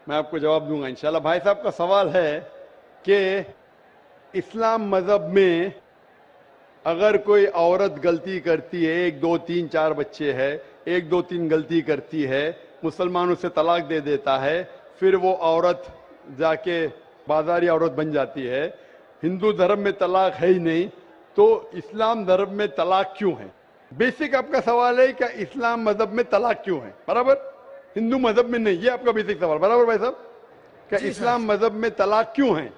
मैं आपको जवाब दूंगा इंशाल्लाह। भाई साहब का सवाल है कि इस्लाम मजहब में अगर कोई औरत गलती करती है, 1 2 3 4 बच्चे है, 1 2 3 गलती करती है, मुसलमान उसे तलाक दे देता है, फिर वो औरत जाके बाजारी औरत बन जाती है। हिंदू धर्म में तलाक है ही नहीं, तो इस्लाम धर्म में तलाक क्यों है? बेसिक आपका सवाल है कि इस्लाम मजहब में तलाक क्यों है, बराबर? हिंदू मजहब में नहीं, ये आपका बेसिक सवाल, बराबर भाई साहब? क्या जी सर। इस्लाम मजहब में तलाक क्यों है,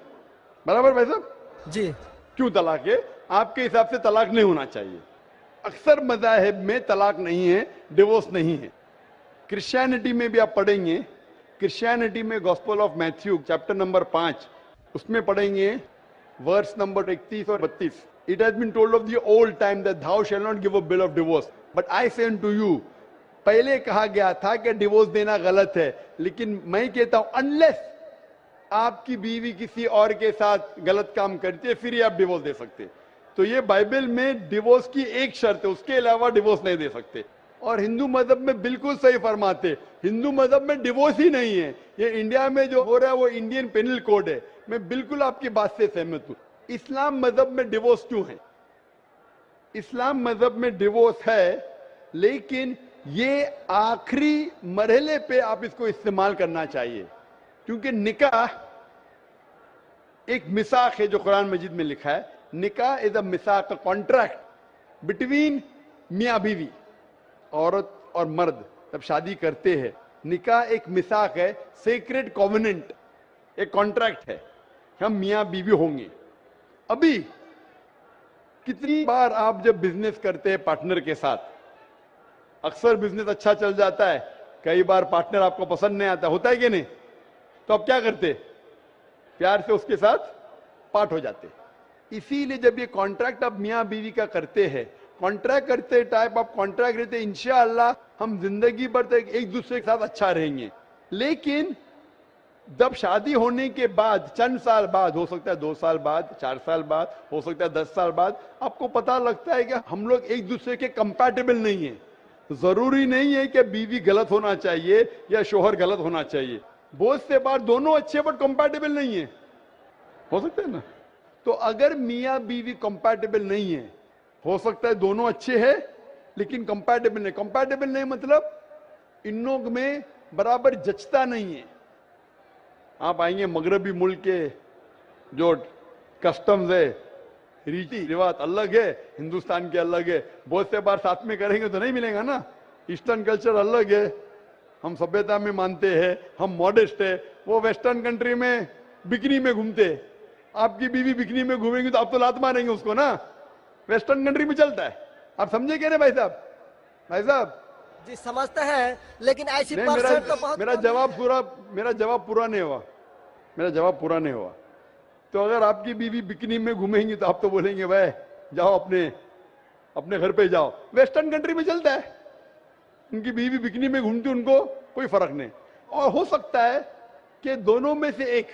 बराबर भाई साहब? जी। क्यों तलाक है? आपके हिसाब से तलाक नहीं होना चाहिए। अक्सर मज़ाहिब में तलाक नहीं है, डिवोर्स नहीं है। क्रिश्चियनिटी में भी आप पढ़ेंगे, क्रिश्चियनिटी में gospel of Matthew chapter number 5 उसमें पढ़ेंगे वर्स नंबर 31 और 32। It has been told of the old time that thou shall not give a bill of divorce but I say unto you। पहले कहा गया था कि डिवोर्स देना गलत है, लेकिन मैं कहता हूं अनलेस आपकी बीवी किसी और के साथ गलत काम करती है फिर ही आप डिवोर्स दे सकते। तो ये बाइबल में डिवोर्स की एक शर्त है, उसके अलावा डिवोर्स नहीं दे सकते। और हिंदू मजहब में बिल्कुल सही फरमाते, हिंदू मजहब में डिवोर्स ही नहीं है। ये इंडिया में जो हो रहा है वो इंडियन पेनल कोड है। मैं बिल्कुल आपकी बात से सहमत हूं। इस्लाम मजहब में डिवोर्स क्यों है? इस्लाम मजहब में डिवोर्स है, लेकिन ये आखिरी मरहले पे आप इसको इस्तेमाल करना चाहिए, क्योंकि निकाह एक मिसाक है जो कुरान मजीद में लिखा है। निकाह इज अ मिसाक, अ कॉन्ट्रैक्ट बिटवीन मियाँ बीवी। औरत और मर्द जब शादी करते हैं, निकाह एक मिसाक है, सेक्रेट कॉवेनेंट, एक कॉन्ट्रैक्ट है, हम मियाँ बीवी होंगे। अभी कितनी बार आप जब बिजनेस करते हैं पार्टनर के साथ, अक्सर बिजनेस अच्छा चल जाता है, कई बार पार्टनर आपको पसंद नहीं आता, होता है कि नहीं? तो आप क्या करते? प्यार से उसके साथ पार्ट हो जाते। इसीलिए जब ये कॉन्ट्रैक्ट आप मियाँ बीवी का करते हैं, कॉन्ट्रैक्ट करते टाइप आप कॉन्ट्रैक्ट रहते, इंशाअल्लाह हम जिंदगी भर तक एक दूसरे के साथ अच्छा रहेंगे। लेकिन जब शादी होने के बाद चंद साल बाद, हो सकता है 2 साल बाद, 4 साल बाद, हो सकता है 10 साल बाद, आपको पता लगता है कि हम लोग एक दूसरे के कंपैटिबल नहीं है। जरूरी नहीं है कि बीवी गलत होना चाहिए या शोहर गलत होना चाहिए। बहुत से बार दोनों अच्छे बट कंपैटिबल नहीं है, हो सकता है ना? तो अगर मियाँ बीवी कंपैटिबल नहीं है, हो सकता है दोनों अच्छे हैं लेकिन कंपैटिबल नहीं। कंपैटिबल नहीं मतलब इन लोग में बराबर जचता नहीं है। आप आएंगे मगरबी मुल्क के जो कस्टम्स है, रीति रिवाज अलग है, हिंदुस्तान के अलग है। बहुत से बार साथ में करेंगे तो नहीं मिलेगा ना। ईस्टर्न कल्चर अलग है, हम सभ्यता में मानते हैं, हम मॉडेस्ट है। वो वेस्टर्न कंट्री में बिकनी में घूमते, आपकी बीवी बिकनी में घूमेंगी तो आप तो लात मारेंगे उसको ना। वेस्टर्न कंट्री में चलता है, आप समझे क्या? भाई साहब, भाई साहब जी समझते हैं, लेकिन ऐसी नहीं, परसेंट तो बहुत मेरा जवाब पूरा नहीं हुआ। मेरा जवाब पूरा नहीं हुआ। तो अगर आपकी बीवी बिकनी में घूमेंगी तो आप तो बोलेंगे भाई जाओ अपने अपने घर पे जाओ। वेस्टर्न कंट्री में चलता है, उनकी बीवी बिकनी में घूमती, उनको कोई फर्क नहीं। और हो सकता है कि दोनों में से एक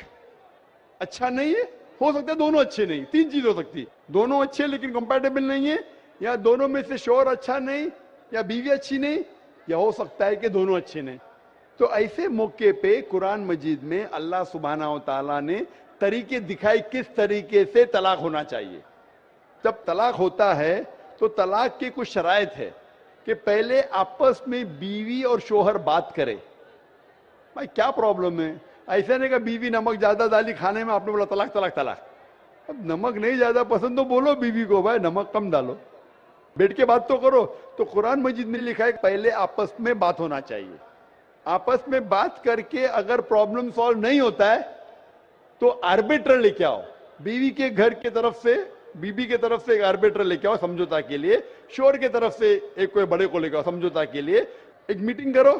अच्छा नहीं है, हो सकता है दोनों अच्छे नहीं। 3 चीज हो सकती है, दोनों अच्छे लेकिन कंपैटिबल नहीं है, या दोनों में से शोहर अच्छा नहीं या बीवी अच्छी नहीं, या हो सकता है कि दोनों अच्छे नहीं। तो ऐसे मौके पे कुरान मजीद में अल्लाह सुब्हानहू तआला ने तरीके दिखाए किस तरीके से तलाक होना चाहिए। जब तलाक होता है तो तलाक की कुछ शराइत है कि पहले आपस में बीवी और शोहर बात करे। भाई क्या प्रॉब्लम है? ऐसा नहीं कि बीवी नमक ज्यादा डाली खाने में, आपने बोला तलाक तलाक तलाक। अब नमक नहीं ज्यादा पसंद तो बोलो बीवी को भाई नमक कम डालो, बैठ के बात तो करो। तो कुरान मजीद में लिखा है पहले आपस में बात होना चाहिए। आपस में बात करके अगर प्रॉब्लम सॉल्व नहीं होता है तो आर्बिट्रर लेके आओ। बीवी के घर के तरफ से, बीबी के तरफ से एक आर्बिट्रर लेके आओ समझौता के लिए, शोहर के तरफ से एक कोई बड़े को लेके आओ समझौता के लिए। एक मीटिंग करो,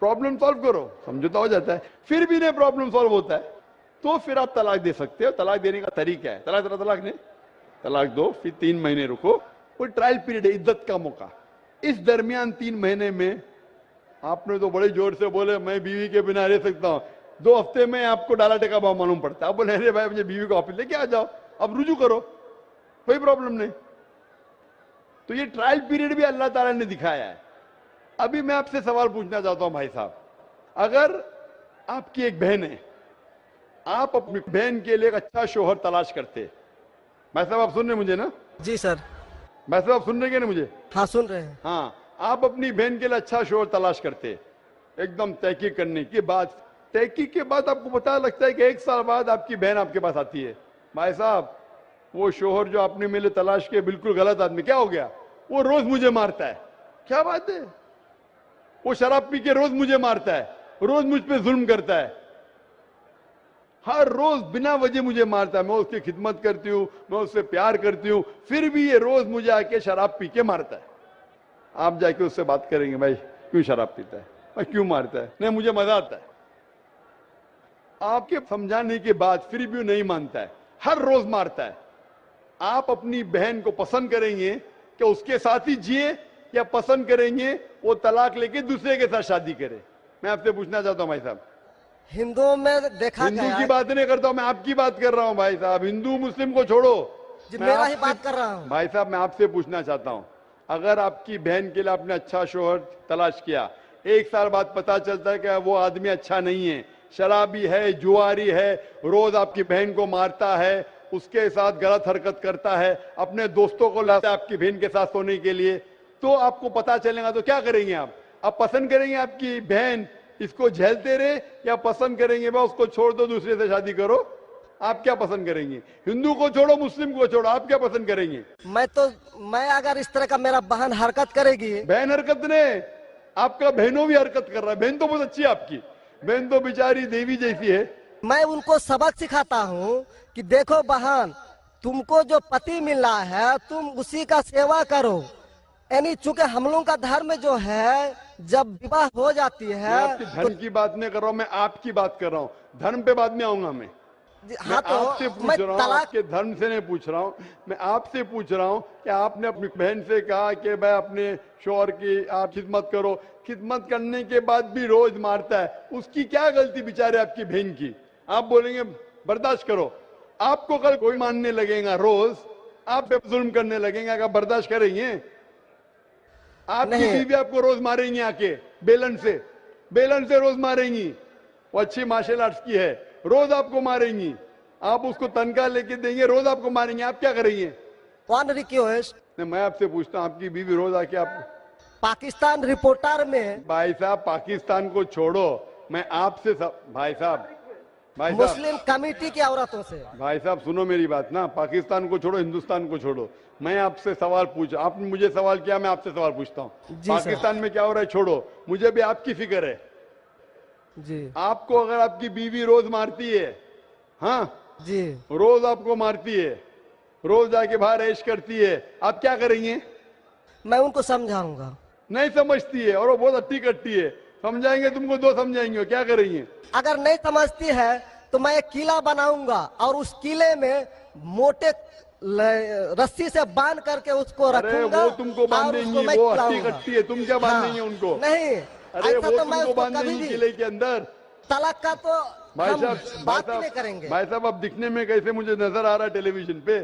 प्रॉब्लम सॉल्व करो, समझौता हो जाता है। फिर भी नहीं प्रॉब्लम सॉल्व होता है तो फिर आप तलाक दे सकते हो। तलाक देने का तरीका है, तलाक नहीं, तलाक दो, फिर 3 महीने रुको, कोई ट्रायल पीरियड है, इज्जत का मौका। इस दरमियान 3 महीने में आपने तो बड़े जोर से बोले मैं बीवी के बिना रह सकता हूं, 2 हफ्ते में आपको डाला टेका भाव मालूम पड़ता है। आप बोले अरे भाई मुझे बीवी को ऑफिस लेके आ जाओ, अब रुजू करो, कोई प्रॉब्लम नहीं। तो ये ट्रायल पीरियड भी अल्लाह ताला ने दिखाया है। अभी मैं आपसे सवाल पूछना चाहता हूं भाई साहब, अगर आपकी एक बहन है, आप अपनी बहन के लिए एक अच्छा शोहर तलाश करते। भाई साहब आप सुन रहे मुझे ना? जी सर। भाई साहब आप सुन रहे हैं ना मुझे? हाँ सुन रहे हैं। हाँ, आप अपनी बहन के लिए अच्छा शोहर तलाश करते, एकदम तहकीक करने के बाद। तहकीक के बाद आपको पता लगता है कि 1 साल बाद आपकी बहन आपके पास आती है, भाई साहब वो शोहर जो आपने मेरे लिए तलाश किया बिल्कुल गलत आदमी। क्या हो गया? वो रोज मुझे मारता है। क्या बात है? वो शराब पी के रोज मुझे मारता है, रोज मुझ पे जुल्म करता है, हर रोज बिना वजह मुझे मारता है। मैं उसकी खिदमत करती हूँ, मैं उससे प्यार करती हूँ, फिर भी ये रोज मुझे आके शराब पी के मारता है। आप जाके उससे बात करेंगे, भाई क्यों शराब पीता है, भाई क्यों मारता है? नहीं, मुझे मजा आता है। आपके समझाने के बाद फिर भी वो नहीं मानता है, हर रोज मारता है। आप अपनी बहन को पसंद करेंगे कि उसके साथ ही जिए, या पसंद करेंगे वो तलाक लेके दूसरे के साथ शादी करे? मैं आपसे पूछना चाहता हूं भाई साहब। हिंदुओं में देखा हिंदू गया की है। बात नहीं करता हूं, मैं आपकी बात कर रहा हूं भाई साहब। हिंदू मुस्लिम को छोड़ो, जी मैं मेरा ही आपसे- बात कर रहा हूँ। भाई साहब मैं आपसे पूछना चाहता हूं, अगर आपकी बहन के लिए आपने अच्छा शोहर तलाश किया, 1 साल बाद पता चलता है कि वो आदमी अच्छा नहीं है, शराबी है, जुआरी है, रोज आपकी बहन को मारता है, उसके साथ गलत हरकत करता है, अपने दोस्तों को लाता है आपकी बहन के साथ सोने के लिए, तो आपको पता चलेगा तो क्या करेंगे आप पसंद करेंगे आपकी बहन इसको झेलते रहे, या पसंद करेंगे भाई उसको छोड़ दो दूसरे से शादी करो? आप क्या पसंद करेंगे? हिंदू को छोड़ो, मुस्लिम को छोड़ो, आप क्या पसंद करेंगे? मैं अगर इस तरह का मेरा बहन हरकत करेगी। बहन हरकत ने, आपका बहनों भी हरकत कर रहा है। बहन तो बहुत अच्छी है आपकी, बहन तो बेचारी देवी जैसी है। मैं उनको सबक सिखाता हूँ कि देखो बहन, तुमको जो पति मिल रहा है तुम उसी का सेवा करो। यानी चूंकि हम लोगों का धर्म जो है, जब विवाह हो जाती मैं है आपकी धर्म की बात नहीं कर रहा हूं, मैं आपकी बात कर रहा हूं। धर्म पे बाद में आऊंगा मैं। हाँ तो आपसे पूछ मैं रहा हूँ, तलाक आपके धर्म से नहीं पूछ रहा हूँ, मैं आपसे पूछ रहा हूँ कि आपने अपनी बहन से कहा कि भाई अपने शौहर की आप खिदमत करो, खिदमत करने के बाद भी रोज मारता है, उसकी क्या गलती बेचारे आपकी बहन की? आप बोलेंगे बर्दाश्त करो, आपको कल कोई मानने लगेगा, रोज आप पे जुल्म करने लगेंगे, आप बर्दाश्त करेंगे? आपकी नहीं। बीवी आपको रोज मारेंगी आके बेलन से रोज मारेंगी। वो अच्छी मार्शल आर्ट्स की है, रोज आपको मारेंगी। आप उसको तनख्वाह लेके देंगे, रोज आपको मारेंगे, आप क्या करेंगे? वन रिक्वेस्ट, मैं आपसे पूछता हूँ, आपकी बीवी रोज आके आप पाकिस्तान रिपोर्टर में भाई साहब पाकिस्तान को छोड़ो, मैं आपसे भाई साहब मुस्लिम कमेटी की औरतों से। भाई साहब सुनो मेरी बात ना, पाकिस्तान को छोड़ो, हिंदुस्तान को छोड़ो, मैं आपसे सवाल पूछा, आपने मुझे सवाल किया, मैं आपसे सवाल पूछता हूँ। पाकिस्तान में क्या हो रहा है छोड़ो, मुझे भी आपकी फिक्र है जी। आपको अगर आपकी बीवी रोज मारती है, हाँ जी रोज आपको मारती है, रोज जाके बाहर ऐश करती है, आप क्या करेंगे? मैं उनको समझाऊंगा। नहीं समझती है और वो बहुत अट्टी कट्टी है, समझाएंगे तुमको, 2 समझाएंगे, क्या करेंगे? अगर नहीं समझती है तो मैं एक किला बनाऊंगा और उस किले में मोटे रस्सी से बांध करके उसको रखूंगा। वो तुमको बांधेंगी, वो अट्टी कट्टी है, तुम क्या बांधेंगे उनको? नहीं, अरे ऐसा वो तो मैं तुमको उसको कभी बांधेंगी भी किले के अंदर। तलाक का तो भाई हम साहब बात ही नहीं करेंगे। भाई साहब अब दिखने में कैसे मुझे नजर आ रहा है टेलीविजन पे,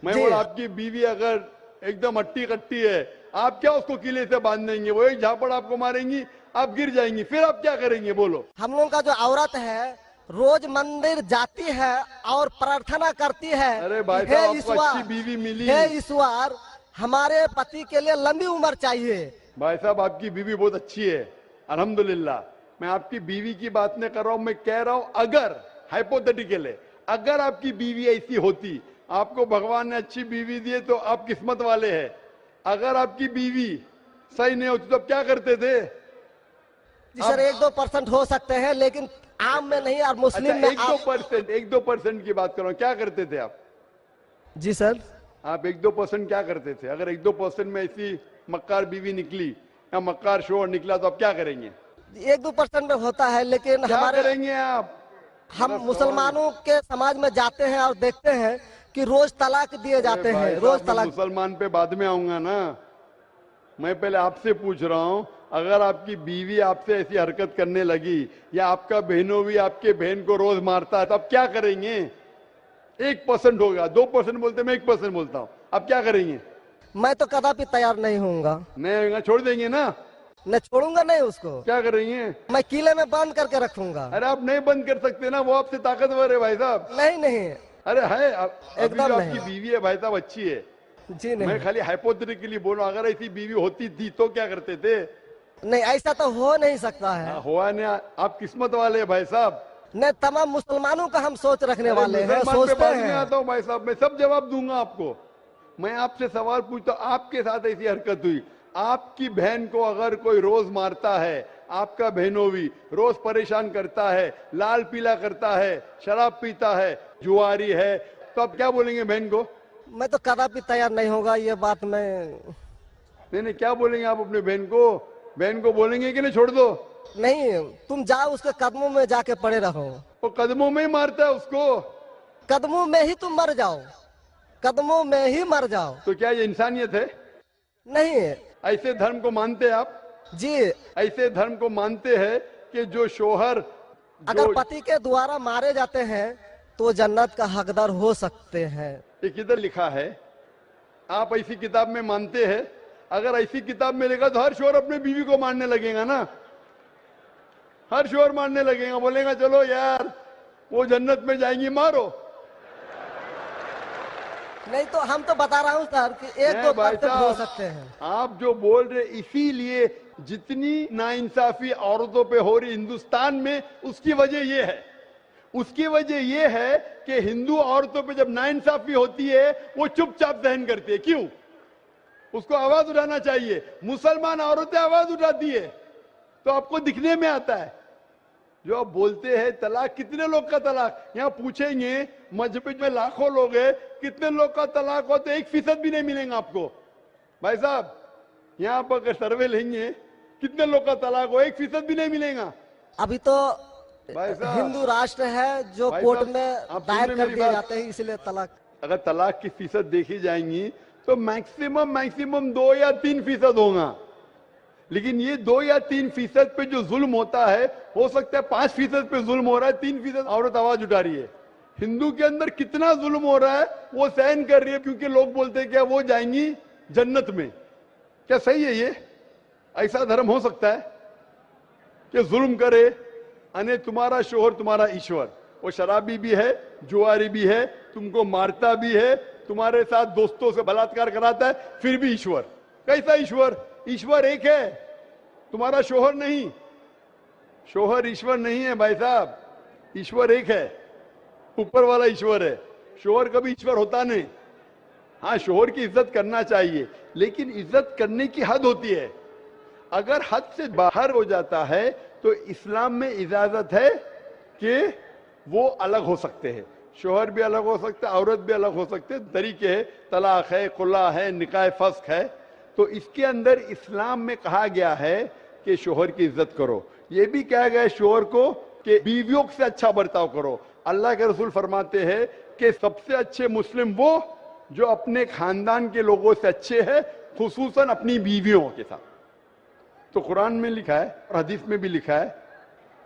मैं जी। बोला आपकी बीवी अगर एकदम अट्टी कट्टी है, आप क्या उसको किले से बांध देंगे? वो एक झापड़ आपको मारेंगी, आप गिर जाएंगी, फिर आप क्या करेंगे बोलो? हम लोगों का जो औरत है रोज मंदिर जाती है और प्रार्थना करती है, अरे भाई हे साहब आपको ईश्वर, अच्छी बीवी मिली। हे ईश्वर हमारे पति के लिए लंबी उम्र चाहिए। भाई साहब आपकी बीवी बहुत अच्छी है, अल्हम्दुलिल्लाह। मैं आपकी बीवी की बात नहीं कर रहा हूं, मैं कह रहा हूं अगर हाइपोथेटिकल है, अगर आपकी बीवी ऐसी होती, आपको भगवान ने अच्छी बीवी दी है तो आप किस्मत वाले हैं। अगर आपकी बीवी सही नहीं होती तो आप क्या करते थे? जी सर 1-2% हो सकते हैं, लेकिन आम में नहीं। और मुस्लिम अच्छा, में 1-2% की बात कर रहा हूं, क्या करते थे आप? जी सर आप 1-2% क्या करते थे? अगर 1-2% में ऐसी मक्कार बीवी निकली या मक्कार शोहर निकला तो आप क्या करेंगे? 1-2% में होता है, लेकिन क्या हमारे करेंगे आप? हम मुसलमानों के समाज में जाते हैं और देखते हैं कि रोज तलाक दिए जाते भाई हैं, साहब, रोज मैं तलाक। मुसलमान पे बाद में आऊंगा ना, मैं पहले आपसे पूछ रहा हूं, अगर आपकी बीवी आपसे ऐसी हरकत करने लगी या आपका बहनों भी आपके बहन को रोज मारता है तो आप क्या करेंगे? 1% होगा, 2% बोलते, मैं 1% बोलता हूं, आप क्या करेंगे? मैं तो कदापि तैयार नहीं होऊंगा। नहीं होगा, छोड़ देंगे ना? मैं छोड़ूंगा नहीं उसको, क्या कर रही हैं? मैं किले में बंद करके रखूंगा। अरे आप नहीं बंद कर सकते ना, वो आपसे ताकतवर है भाई साहब। नहीं नहीं, अरे है अभी एकदम जो नहीं। आपकी बीवी है भाई साहब अच्छी है। जी मैं नहीं, खाली हाइपोथेटिकली बोल रहा हूं, अगर ऐसी बीवी होती थी तो क्या करते थे? नहीं ऐसा तो हो नहीं सकता है। हुआ नहीं, आप किस्मत वाले हैं भाई साहब। नहीं, तमाम मुसलमानों का हम सोच रखने अरे वाले हैं, मुसलमान पे सोचते बाद में हैं। आता हूँ भाई साहब, मैं सब जवाब दूंगा आपको। मैं आपसे सवाल पूछता हूं, आपके साथ ऐसी हरकत हुई, आपकी बहन को अगर कोई रोज मारता है, आपका बहनों भी रोज परेशान करता है, लाल पीला करता है, शराब पीता है, जुआरी है, तो आप क्या बोलेंगे बहन को? मैं तो कदापि तैयार नहीं होगा ये बात में। नहीं, क्या बोलेंगे आप अपने बहन को? बहन को बोलेंगे कि नहीं छोड़ दो? नहीं, तुम जाओ उसके कदमों में जाके पड़े रहो। वो कदमों में ही मारता है उसको। कदमों में ही तुम मर जाओ, कदमों में ही मर जाओ। तो क्या ये इंसानियत है? नहीं ऐसे धर्म को मानते हैं आप? जी, ऐसे धर्म को मानते हैं कि जो शोहर अगर पति के द्वारा मारे जाते हैं तो जन्नत का हकदार हो सकते हैं। ये किधर लिखा है? आप ऐसी किताब में मानते हैं? अगर ऐसी किताब में लिखा तो हर शोहर अपने बीवी को मारने लगेगा ना, हर शोहर मारने लगेगा, बोलेगा चलो यार वो जन्नत में जाएंगी, मारो। नहीं तो हम तो बता रहा हूँ सर कि एक दो भाई परसेंट हो साहब, सकते हैं। आप जो बोल रहे, इसीलिए जितनी नाइंसाफी औरतों पे हो रही हिंदुस्तान में, उसकी वजह ये है, उसकी वजह ये है कि हिंदू औरतों पे जब नाइंसाफी होती है वो चुपचाप सहन करती है। क्यों? उसको आवाज उठाना चाहिए। मुसलमान औरतें आवाज उठाती है तो आपको दिखने में आता है। जो आप बोलते हैं तलाक, कितने लोग का तलाक, यहाँ पूछेंगे मजबूत में लाखों लोग हैं, कितने लोग का तलाक हो तो 1% भी नहीं मिलेगा आपको। भाई साहब यहाँ पर अगर सर्वे लेंगे कितने लोग का तलाक हो, 1% भी नहीं मिलेगा। अभी तो भाई साहब, हिंदू राष्ट्र है जो भाई कोर्ट साहब, में आप दायर सुन रहे कर मेरी दिए बात? जाते हैं, इसलिए तलाक। अगर तलाक की फीसद देखी जाएंगी तो मैक्सिमम 2 या 3% होगा, लेकिन ये 2 या 3% पे जो जुल्म होता है, हो सकता है 5% पे जुल्म हो रहा है, 3% औरत आवाज उठा रही है। हिंदू के अंदर कितना जुल्म हो रहा है वो सहन कर रही है, क्योंकि लोग बोलते हैं क्या वो जाएंगी जन्नत में। क्या सही है ये? ऐसा धर्म हो सकता है कि जुल्म करे? अने तुम्हारा शोहर तुम्हारा ईश्वर, वो शराबी भी है, जुआरी भी है, तुमको मारता भी है, तुम्हारे साथ दोस्तों से बलात्कार कराता है, फिर भी ईश्वर। कैसा ईश्वर? ईश्वर एक है, तुम्हारा शोहर नहीं। शोहर ईश्वर नहीं है भाई साहब, ईश्वर एक है, ऊपर वाला ईश्वर है। शोहर कभी ईश्वर होता नहीं। हाँ, शोहर की इज्जत करना चाहिए, लेकिन इज्जत करने की हद होती है। अगर हद से बाहर हो जाता है तो इस्लाम में इजाजत है कि वो अलग हो सकते हैं। शोहर भी अलग हो सकते हैं, औरत भी अलग हो सकते हैं, तरीके है, तलाक है, खुला है, निकाह फस्क है। तो इसके अंदर इस्लाम में कहा गया है कि शोहर की इज्जत करो। ये भी कहा गया है शोहर को कि बीवियों से अच्छा बर्ताव करो। अल्लाह के रसूल फरमाते हैं कि सबसे अच्छे मुस्लिम वो जो अपने खानदान के लोगों से अच्छे हैं, खुसूसन अपनी बीवियों के साथ। तो कुरान में लिखा है और हदीस में भी लिखा है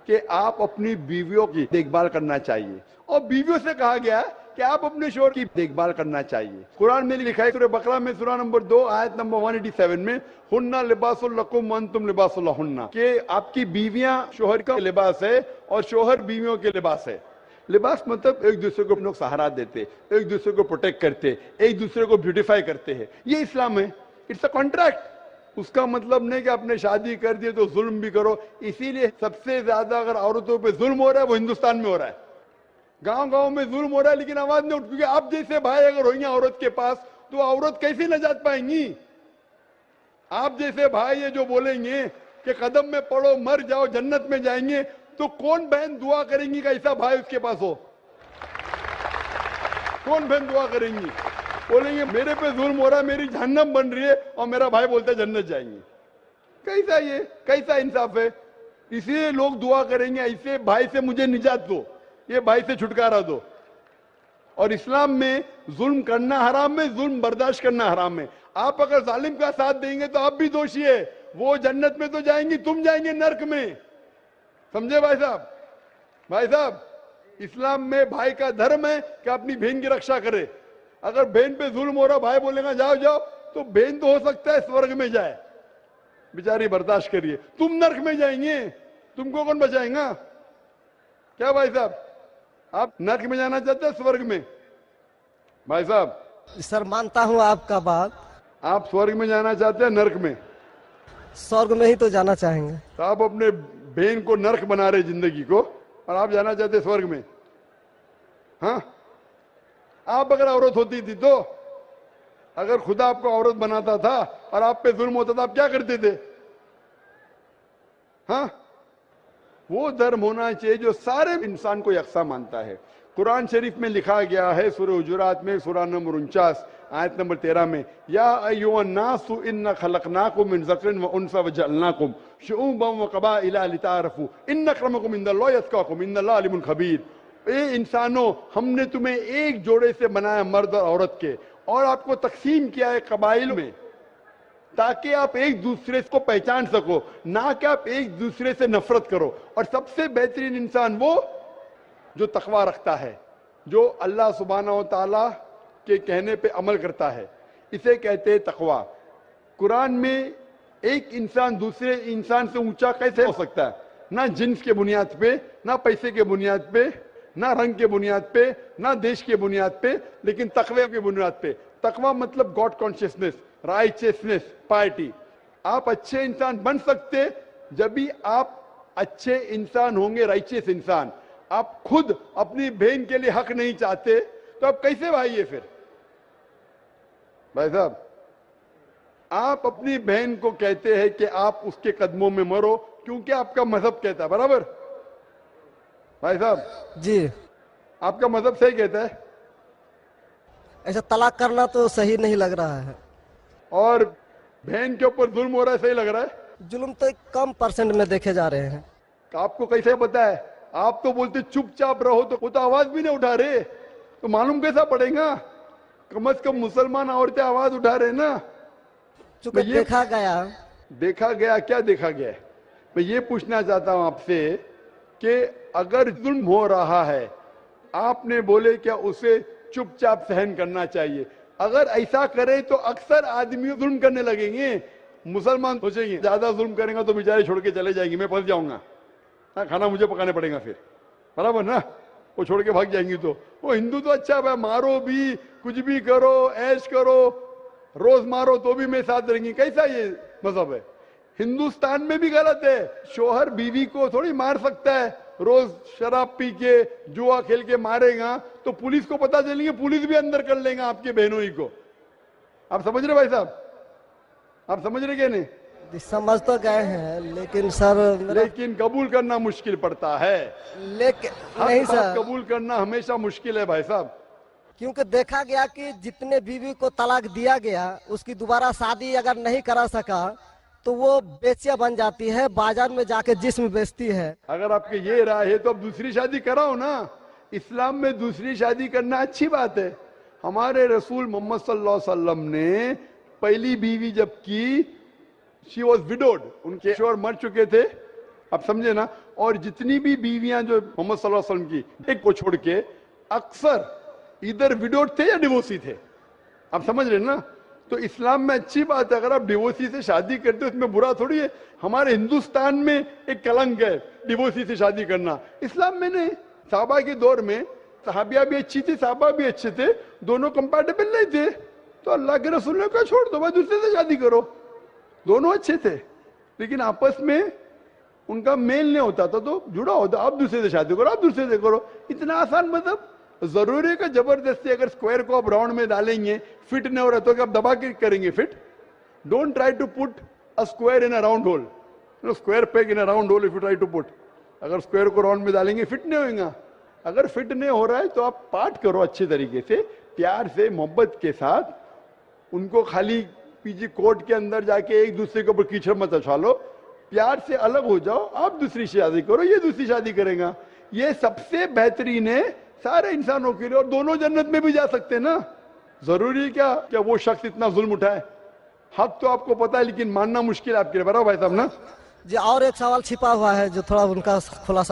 कि आप अपनी बीवियों की देखभाल करना चाहिए, और बीवियों से कहा गया है कि आप अपने शोहर की देखभाल करना चाहिए। कुरान में लिखा है सूरह बकरा में सूरह नंबर 2 आयत नंबर 187 में, हुन्ना लिबासुल लकुम व अंतुम लिबासुल लहुन्ना, कि आपकी बीवियां शोहर का लिबास है और शोहर बीवियों के लिबास है। लिबास मतलब एक दूसरे को लोग सहारा देते, एक दूसरे को प्रोटेक्ट करते, एक दूसरे को ब्यूटिफाई करते हैं, ये इस्लाम है। It's a contract. उसका मतलब नहीं कि आपने शादी कर दी तो जुल्म भी करो। इसीलिए सबसे ज्यादा अगर औरतों पे जुल्म हो रहा है वो हिंदुस्तान में हो रहा है। गांव गांव में जुल्म हो रहा है, लेकिन आवाज नहीं उठ, क्योंकि आप जैसे भाई अगर होंगे औरत के पास तो औरत कैसे नजात पाएंगी? आप जैसे भाई ये जो बोलेंगे कि कदम में पड़ो मर जाओ जन्नत में जाएंगे, तो कौन बहन दुआ करेंगी कि ऐसा भाई उसके पास हो? कौन बहन दुआ करेंगी? बोलेंगे मेरे पे जुल्म हो रहा है, मेरी जहन्नम बन रही है, और मेरा भाई बोलता है जन्नत जाएंगे। कैसा ये, कैसा इंसाफ है? इसलिए लोग दुआ करेंगे ऐसे भाई से मुझे निजात दो, ये भाई से छुटकारा दो। और इस्लाम में जुल्म करना हराम है, जुल्म बर्दाश्त करना हराम है। आप अगर जालिम का साथ देंगे तो आप भी दोषी है। वो जन्नत में तो जाएंगी, तुम जाएंगे नर्क में। समझे भाई साहब? भाई साहब, इस्लाम में भाई का धर्म है कि अपनी बहन की रक्षा करे। अगर बहन पे जुल्म हो रहा, भाई बोलेगा जाओ जाओ, तो बहन तो हो सकता है स्वर्ग में जाए, बेचारी बर्दाश्त करिए, तुम नरक में जाएंगे, तुमको कौन बचाएगा? क्या भाई साहब, आप नरक में जाना चाहते हैं स्वर्ग में? भाई साहब सर मानता हूँ आपका बात। आप स्वर्ग में जाना चाहते हैं नरक में? स्वर्ग में ही तो जाना चाहेंगे। तो आप अपने बहन को नरक बना रहे जिंदगी को, और आप जाना चाहते स्वर्ग में? हाँ, आप अगर औरत होती थी तो, अगर खुदा आपको औरत बनाता था और आप पे जुल्म होता था, आप क्या करते थे? हाँ, वो धर्म होना चाहिए जो सारे इंसान को यकसा मानता है। कुरान शरीफ में लिखा गया है सूरह हुजुरात में सूरह नंबर 49 आयत नंबर 13 में, या अय्युहन्नासु इन्ना खलकनाकुम मिन ज़करिन व उनसा व जअलनाकुम शुऊबन व क़बाइला लिताअरफू इन्न अक्रमकुम इंदल्लाहि अत्क़ाकुम इन्नल्लाह अलीमुन खबीर। ए इंसानों, हमने तुम्हें एक जोड़े से बनाया, मर्द और औरत के, और आपको तकसीम किया है कबाइल में, ताकि आप एक दूसरे को पहचान सको, ना कि आप एक दूसरे से नफरत करो। और सबसे बेहतरीन इंसान वो जो तकवा रखता है, जो अल्लाह सुब्हानहू व तआला के कहने पे अमल करता है, इसे कहते हैं तकवा। कुरान में एक इंसान दूसरे इंसान से ऊंचा कैसे हो सकता है? ना जिन्स के बुनियाद पे, ना पैसे के बुनियाद पे, ना रंग के बुनियाद पे, ना देश के बुनियाद पे, लेकिन तकवे के बुनियाद पे। तकवा मतलब गॉड कॉन्शियसनेस, राइचियसनेस, पार्टी। आप अच्छे इंसान बन सकते जब भी आप अच्छे इंसान होंगे, राइचियस इंसान। आप खुद अपनी बहन के लिए हक नहीं चाहते तो आप कैसे भाई? फिर भाई साहब, आप अपनी बहन को कहते हैं कि आप उसके कदमों में मरो क्योंकि आपका मजहब कहता है, बराबर? भाई साहब जी, आपका मजहब सही कहता है। ऐसा तलाक करना तो सही नहीं लग रहा है। और बहन के ऊपर जुल्म हो रहा है, सही लग रहा है? जुल्म तो एक कम परसेंट में देखे जा रहे हैं। आपको कैसे पता है? आप तो बोलते चुपचाप रहो, तो वो तो आवाज भी नहीं उठा रहे, तो मालूम कैसा पड़ेगा? कम से कम मुसलमान औरतें आवाज उठा रहे ना। चूंकि देखा गया क्या देखा गया है? मैं ये पूछना चाहता हूं आपसे कि अगर जुल्म हो रहा है, आपने बोले क्या उसे चुपचाप सहन करना चाहिए? अगर ऐसा करे तो अक्सर आदमी जुल्म करने लगेंगे। मुसलमान सोचेंगे ज्यादा जुल्म करेंगे तो बेचारे छोड़ के चले जाएंगे, मैं फंस जाऊंगा, खाना मुझे पकाने पड़ेगा फिर, बराबर ना? वो छोड़ के भाग जाएंगी। तो वो हिंदू तो अच्छा है, मारो भी, कुछ भी करो, ऐश करो, रोज मारो तो भी मैं साथ रहेंगी। कैसा ये मजहब है? हिंदुस्तान में भी गलत है। शोहर बीवी को थोड़ी मार सकता है, रोज शराब पी के जुआ खेल के मारेगा तो पुलिस को पता चलेंगे, पुलिस भी अंदर कर लेगा आपके बहनों ही को। आप समझ रहे भाई साहब? आप समझ रहे क्या? नहीं समझ तो गए हैं, लेकिन सर लेकिन कबूल करना मुश्किल पड़ता है। लेकिन नहीं सर, कबूल करना हमेशा मुश्किल है भाई साहब, क्योंकि देखा गया कि जितने बीवी को तलाक दिया गया, उसकी दोबारा शादी अगर नहीं करा सका तो वो बेचिया बन जाती है, बाजार में जाके जिस्म बेचती है। अगर आपके ये राय है तो अब दूसरी शादी कराओ ना। इस्लाम में दूसरी शादी करना अच्छी बात है। हमारे रसूल मोहम्मद सल्लल्लाहु अलैहि वसल्लम ने पहली बीवी जब की, शी वॉज विडोड, उनके शोहर मर चुके थे, आप समझे ना? और जितनी भी बीवियां जो मोहम्मद सल्लल्लाहु अलैहि वसल्लम की, एक को छोड़ के अक्सर इधर विडोड थे या डिवोर्सी थे, आप समझ रहे ना? तो इस्लाम में अच्छी बात है, अगर आप डिवोर्सी से शादी करते हो उसमें बुरा थोड़ी है। हमारे हिंदुस्तान में एक कलंक है डिवोर्सी से शादी करना, इस्लाम में नहीं। साहबा के दौर में सहाबिया भी अच्छी थी, साहबा भी अच्छे थे, दोनों कंपैटिबल नहीं थे, तो अल्लाह के रसूल ने कहा छोड़ दो भाई, दूसरे से शादी करो। दोनों अच्छे थे लेकिन आपस में उनका मेल नहीं होता था, तो जुड़ा होता, आप दूसरे से शादी करो, आप दूसरे से करो। इतना आसान मतलब जरूरी है कि जबरदस्ती अगर स्क्वायर को आप राउंड में डालेंगे, फिट नहीं हो रहा तो क्या आप दबा के करेंगे fit? Don't try to put a square in a round hole, square peg in a round hole if you try to put. अगर स्क्वायर को राउंड में डालेंगे फिट नहीं होगा। अगर फिट नहीं हो रहा है तो आप पार्ट करो अच्छे तरीके से, प्यार से, मोहब्बत के साथ। उनको खाली पीछे कोर्ट के अंदर जाके एक दूसरे के ऊपर कीचड़ मत उछालो, प्यार से अलग हो जाओ, आप दूसरी शादी करो, ये दूसरी शादी करेगा। ये सबसे बेहतरीन है सारे इंसानों के लिए, और दोनों जन्नत में भी जा सकते हैं ना। जरूरी क्या वो शख्स इतना जुल्म उठाए? हक तो आपको पता है लेकिन मानना मुश्किल है आपके लिए, बराबर भाई साहब ना? जी, और एक सवाल छिपा हुआ है जो थोड़ा उनका खुलासा